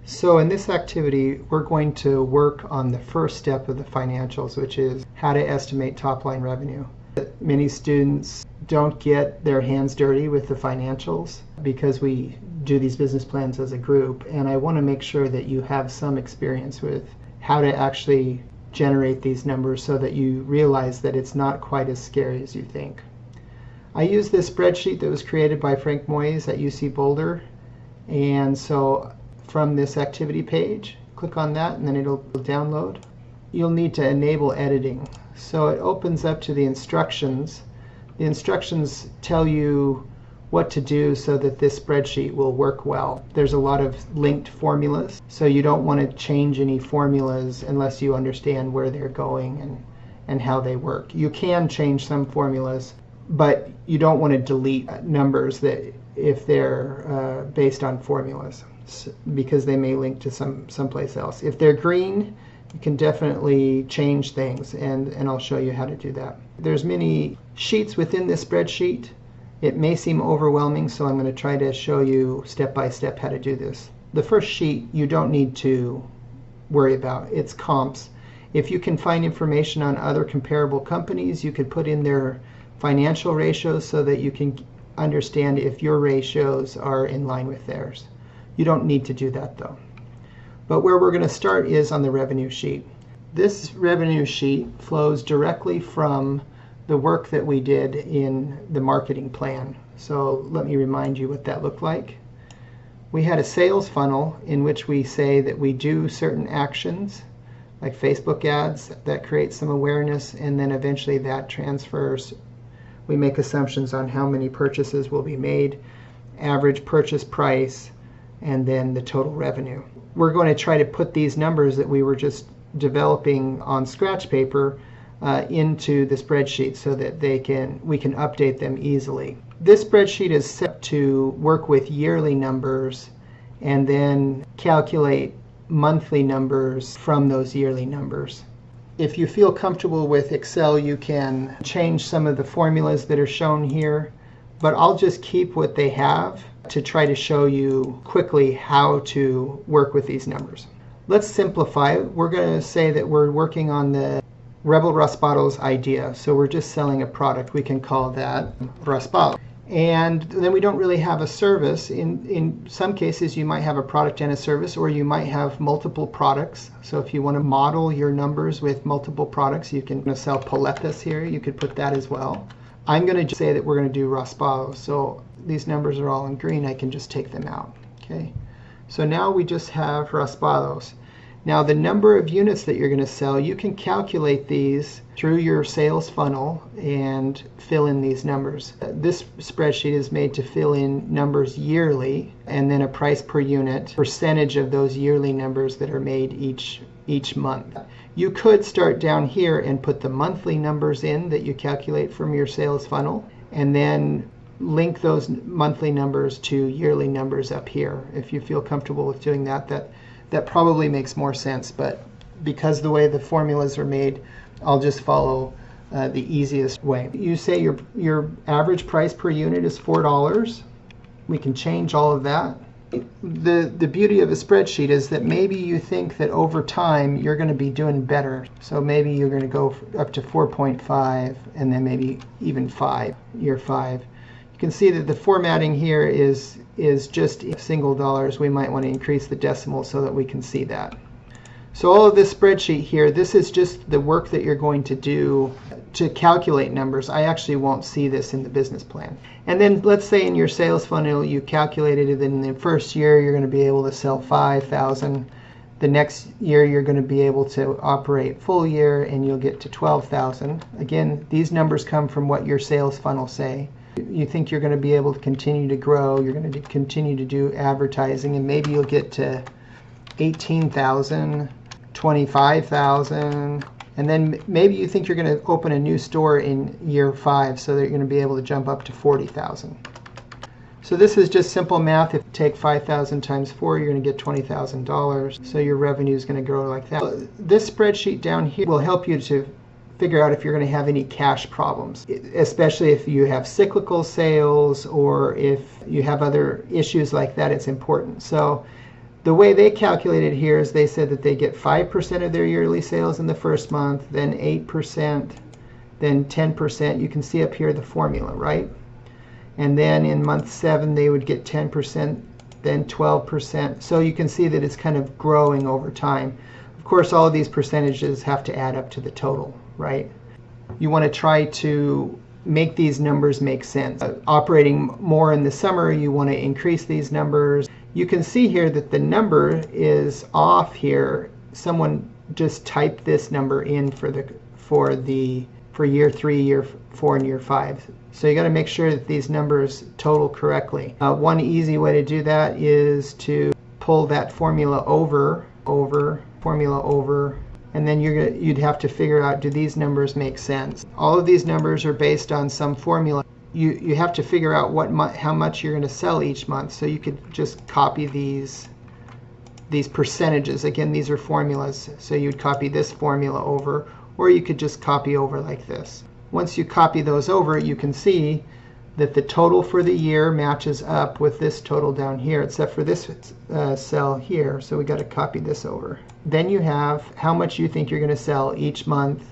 So in this activity, we're going to work on the first step of the financials, which is how to estimate top-line revenue. Many students don't get their hands dirty with the financials because we do these business plans as a group, and I want to make sure that you have some experience with how to actually generate these numbers so that you realize that it's not quite as scary as you think. I use this spreadsheet that was created by Frank Moyes at UC Boulder, and so from this activity page, click on that and then it'll download. You'll need to enable editing. So it opens up to the instructions. The instructions tell you what to do so that this spreadsheet will work well. There's a lot of linked formulas, so you don't want to change any formulas unless you understand where they're going and how they work. You can change some formulas, but you don't want to delete numbers that if they're based on formulas, because they may link to someplace else. If they're green, you can definitely change things, and I'll show you how to do that. There's many sheets within this spreadsheet. It may seem overwhelming, so I'm going to try to show you step by step how to do this. The first sheet you don't need to worry about. It's comps. If you can find information on other comparable companies, you could put in their financial ratios so that you can understand if your ratios are in line with theirs. You don't need to do that though. But where we're going to start is on the revenue sheet. This revenue sheet flows directly from the work that we did in the marketing plan. So let me remind you what that looked like. We had a sales funnel in which we say that we do certain actions, like Facebook ads, that create some awareness, and then eventually that transfers. We make assumptions on how many purchases will be made, average purchase price, and then the total revenue. We're going to try to put these numbers that we were just developing on scratch paper into the spreadsheet so that we can update them easily. This spreadsheet is set to work with yearly numbers and then calculate monthly numbers from those yearly numbers. If you feel comfortable with Excel, you can change some of the formulas that are shown here, but I'll just keep what they have to try to show you quickly how to work with these numbers. Let's simplify. We're going to say that we're working on the Rebel Raspados idea. So we're just selling a product. We can call that Raspado. And then we don't really have a service. In some cases, you might have a product and a service, or you might have multiple products. So if you want to model your numbers with multiple products, you can sell paletas here. You could put that as well. I'm going to say that we're going to do Raspado. So these numbers are all in green. I can just take them out. Okay. So now we just have Raspados. Now the number of units that you're going to sell, you can calculate these through your sales funnel and fill in these numbers. This spreadsheet is made to fill in numbers yearly and then a price per unit, percentage of those yearly numbers that are made each month. You could start down here and put the monthly numbers in that you calculate from your sales funnel, and then link those monthly numbers to yearly numbers up here. If you feel comfortable with doing that, that probably makes more sense, but because the way the formulas are made, I'll just follow the easiest way. You say your average price per unit is $4. We can change all of that. The beauty of a spreadsheet is that maybe you think that over time you're going to be doing better. So maybe you're going to go up to 4.5 and then maybe even 5, year 5. You can see that the formatting here is just single dollars. We might want to increase the decimal so that we can see that. So all of this spreadsheet here, this is just the work that you're going to do to calculate numbers. I actually won't see this in the business plan. And then let's say in your sales funnel you calculated it in the first year you're going to be able to sell 5,000. The next year you're going to be able to operate full year and you'll get to 12,000. Again, these numbers come from what your sales funnel say. You think you're going to be able to continue to grow, you're going to continue to do advertising, and maybe you'll get to 18,000, 25,000, and then maybe you think you're going to open a new store in year 5 so that you're going to be able to jump up to 40,000. So this is just simple math. If you take 5,000 times 4, you're going to get $20,000. So your revenue is going to grow like that. This spreadsheet down here will help you to figure out if you're going to have any cash problems, especially if you have cyclical sales or if you have other issues like that. It's important. So The way they calculated here is they said that they get 5% of their yearly sales in the first month, then 8%, then 10%. You can see up here the formula, right? And then in month 7 they would get 10%, then 12%. So you can see that it's kind of growing over time. Of course, all of these percentages have to add up to the total, right? You want to try to make these numbers make sense. Operating more in the summer, you want to increase these numbers. You can see here that the number is off here. Someone just typed this number in for year 3, year 4, and year 5. So you got to make sure that these numbers total correctly. One easy way to do that is to pull that formula over, and then you'd have to figure out, do these numbers make sense? All of these numbers are based on some formula. You have to figure out how much you're going to sell each month. So you could just copy these percentages. Again, these are formulas. So you'd copy this formula over, or you could just copy over like this. Once you copy those over, you can see that the total for the year matches up with this total down here, except for this cell here. So we got to copy this over. Then you have how much you think you're going to sell each month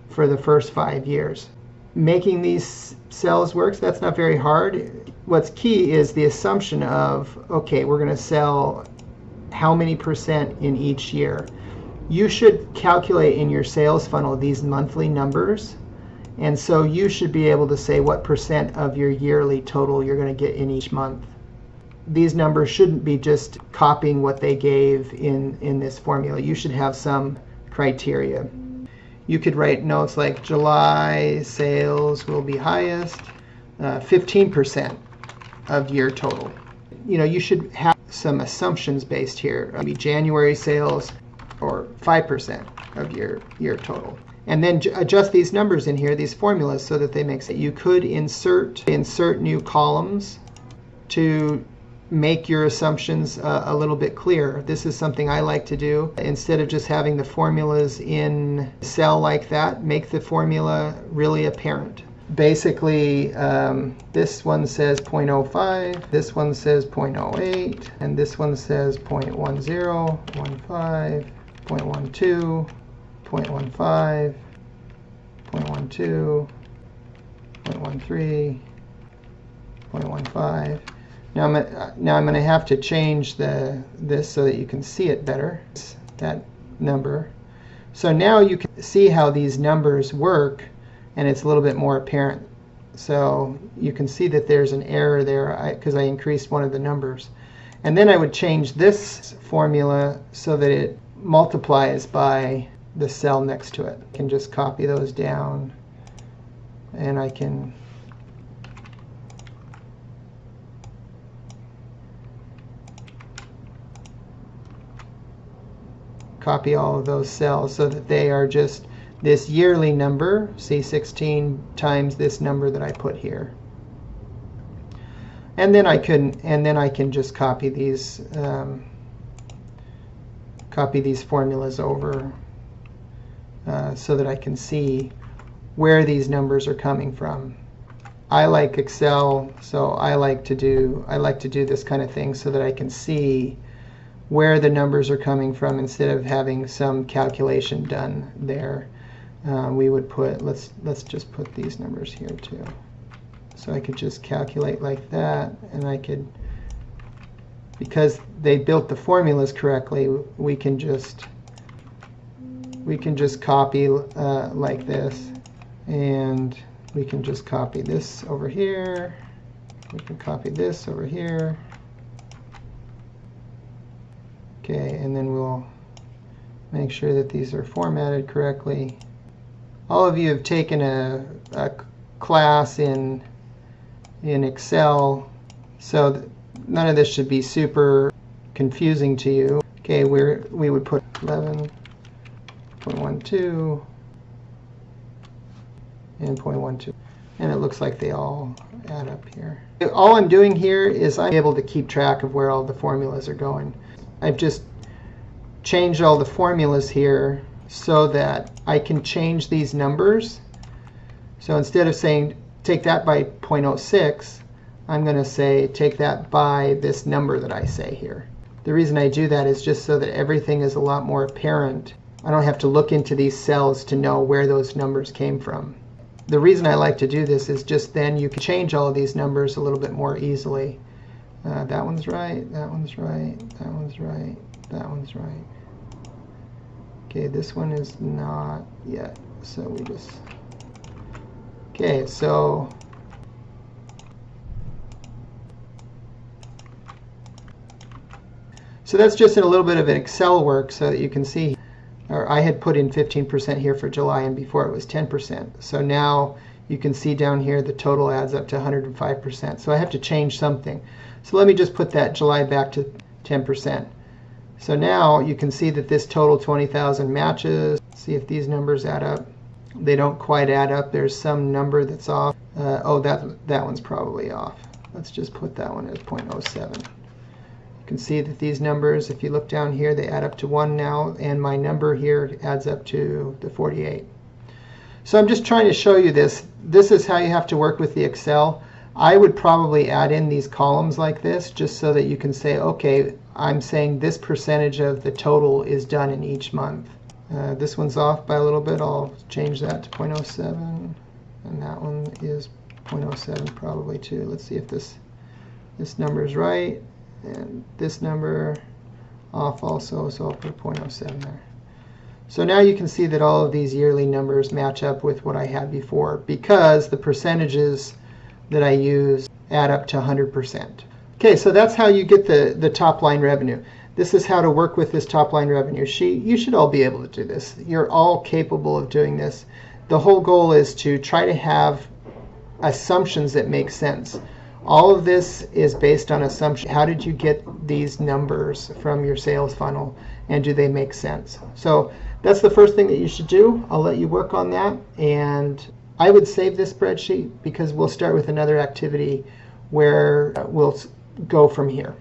for the first 5 years. Making these cells works, that's not very hard. What's key is the assumption of, okay, we're going to sell how many percent in each year. You should calculate in your sales funnel these monthly numbers. And so you should be able to say what percent of your yearly total you're going to get in each month. These numbers shouldn't be just copying what they gave in this formula. You should have some criteria. You could write notes like July sales will be highest, 15% of year total. You should have some assumptions based here. Maybe January sales, or 5% of year total. And then adjust these numbers in here, these formulas, so that they make sense. You could insert new columns to make your assumptions a little bit clearer. This is something I like to do. Instead of just having the formulas in a cell like that, make the formula really apparent. Basically, this one says 0.05, this one says 0.08, and this one says 0.10, 0.15, 0.12, 0.15, 0.12, 0.13, 0.15. Now I'm going to have to change this so that you can see it better, that number. So now you can see how these numbers work, and it's a little bit more apparent. So you can see that there's an error there because I increased one of the numbers. And then I would change this formula so that it multiplies by the cell next to it. I can just copy those down, and I can copy all of those cells so that they are just this yearly number, C16, times this number that I put here. And then I can just copy these formulas over so that I can see where these numbers are coming from. I like Excel, so I like to do this kind of thing so that I can see where the numbers are coming from instead of having some calculation done there. We would put, let's just put these numbers here too. So I could just calculate like that, and I could, because they built the formulas correctly, we can just copy like this, and we can just copy this over here. We can copy this over here. Okay, and then we'll make sure that these are formatted correctly. All of you have taken a class in Excel, so none of this should be super confusing to you. Okay, we would put 11.12 and 0.12, and it looks like they all add up here. All I'm doing here is I'm able to keep track of where all the formulas are going. I've just changed all the formulas here so that I can change these numbers. So instead of saying take that by 0.06, I'm going to say take that by this number that I say here. The reason I do that is just so that everything is a lot more apparent. I don't have to look into these cells to know where those numbers came from. The reason I like to do this is just then you can change all of these numbers a little bit more easily. That one's right, that one's right, that one's right, that one's right. Okay, this one is not yet, so we just... Okay, so that's just in a little bit of an Excel work so that you can see. Or I had put in 15% here for July, and before it was 10%. So now you can see down here the total adds up to 105%. So I have to change something. So let me just put that July back to 10%. So now you can see that this total 20,000 matches. See if these numbers add up. They don't quite add up. There's some number that's off. Oh, that one's probably off. Let's just put that one as 0.07. You can see that these numbers, if you look down here, they add up to 1 now, and my number here adds up to the 48. So I'm just trying to show you this. This is how you have to work with the Excel. I would probably add in these columns like this just so that you can say, okay, I'm saying this percentage of the total is done in each month. This one's off by a little bit. I'll change that to 0.07, and that one is 0.07 probably too. Let's see if this number is right. And this number off also, so I'll put 0.07 there. So now you can see that all of these yearly numbers match up with what I had before because the percentages that I use add up to 100%. Okay, so that's how you get the top line revenue. This is how to work with this top line revenue sheet. You should all be able to do this. You're all capable of doing this. The whole goal is to try to have assumptions that make sense. All of this is based on assumption. How did you get these numbers from your sales funnel, and do they make sense? So that's the first thing that you should do. I'll let you work on that, and I would save this spreadsheet because we'll start with another activity where we'll go from here.